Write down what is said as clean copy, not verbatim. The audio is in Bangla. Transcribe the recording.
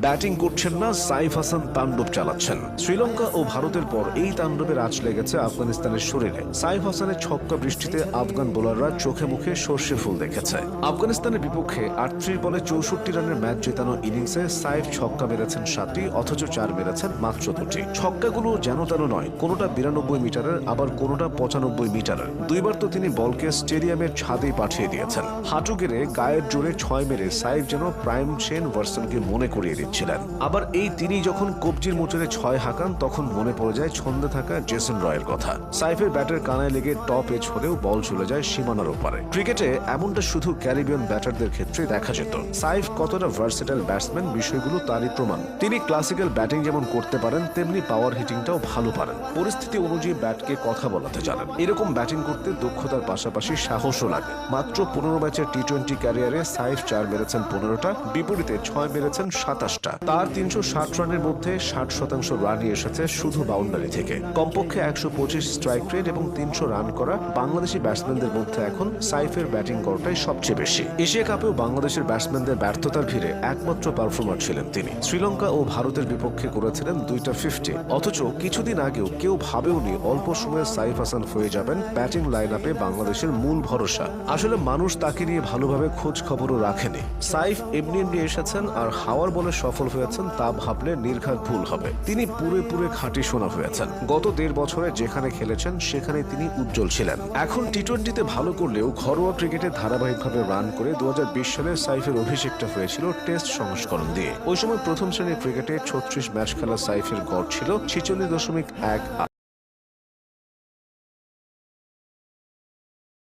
ব্যাটিং করছেন না, সাইফ হাসান তাণ্ডব চালাচ্ছেন। শ্রীলঙ্কা ও ভারতের পর এই তাণ্ডবের আঁচ লেগেছে আফগানিস্তানের শরীরে। সাইফ হাসানের ছক্কা বৃষ্টিতে আফগান বোলাররা চোখে মুখে সর্ষে ফুল দেখেছে। আফগানিস্তানের বিপক্ষে ৩৮ বলে ৬৪ রানের ম্যাচ জেতানো ইনিংসে সাইফ ছক্কা মেরেছেন ৭টি, অথচ ৪ মেরেছেন মাত্র ২টি। ছক্কাগুলো যেন তেন নয়, কোনোটা ৯২ মিটারের, আবার কোনোটা ৯৫ মিটারের। দুইবার তো তিনি বলকে স্টেডিয়ামের ছাদে পাঠিয়ে দিয়েছেন। হাঁটু গেড়ে গায়ের জোরে ৬ মেরে সাইফ যেন প্রাইম শেন ভার্সনকে মনে করিয়ে দিচ্ছিলেন। আবার এই তিনি যখন কবজির মোচরে ৬ হাঁকান, তখন মনে পড়ে যায় ছন্দে থাকা জেসন রয়ের কথা। সাইফের ব্যাটের কানায় লেগে টপ এজ হলেও বল চলে যায় সীমানার ওপারে। ক্রিকেটে এমনটা শুধু ক্যারিবিয়ান ব্যাটারদের ক্ষেত্রে দেখা যেত। সাইফ কতটা ভার্সেটাইল ব্যাটসম্যান, বিষয়গুলো তারই প্রমাণ। তিনি ক্লাসিক্যাল ব্যাটিং যেমন করতে পারেন, তেমনি পাওয়ার হিটিংটাও ভালো পারেন। পরিস্থিতি অনুযায়ী ব্যাটকে কথা বলাতে জানেন। এরকম ব্যাটিং করতে দক্ষতার পাশাপাশি সাহসও লাগে। মাত্র ১৫ ম্যাচের টি-২০ ক্যারিয়ারে সাইফ ৪ মেরেছেন ১৫টা, বিপরীতে ৬ মেরেছেন ২৭টা। তার ৩৬০ রানের মধ্যে ৬০% রানই এসেছে শুধু বাউন্ডারি থেকে। কমপক্ষে ১২৫ স্ট্রাইক রেট এবং ৩০০ রান করা বাংলাদেশি ব্যাটসম্যানদের মধ্যে এখন সাইফের ব্যাটিং করাটাই সবচেয়ে বেশি। এশিয়া কাপেও বাংলাদেশের ব্যাটসম্যানদের ব্যর্থতার ভিড়ে একমাত্র পারফর্মার ছিলেন তিনি। শ্রীলঙ্কা ও ভারতের বিপক্ষে করেছিলেন ২টা 50, অথচ কিছুদিন আগেও কেউ ভাবেওনি অল্প সময়ে সাইফ হাসান হয়ে যাবেন ব্যাটিং লাইন আপে বাংলাদেশের মূল ভরসা। আসলে মানুষ তাকে নিয়ে ভালোভাবে খোঁজ খবরও রাখেনি। সাইফ এমনি এমনি এসেছেন আর হাওয়ার বলে সফল হয়েছেন তা ভাবলে নির্ঘাত ভুল হবে। তিনি পুরে খাঁটি সোনা হয়েছেন। গত ১.৫ বছরে যেখানে খেলেছেন সেখানে তিনি উজ্জ্বল ছিলেন। এখন টি-২০তে ভালো করলেও ঘরোয়া ক্রিকেটে ধারাবাহিকভাবে রান করে ২০২০ সালে সাইফের অভিষেকটা হয়েছিল টেস্ট সংস্করণ দিয়ে। ওই সময় প্রথম শ্রেণীর ক্রিকেটে ৩৬ ম্যাচ খেলা সাইফের গড় ছিল ৪৬.১।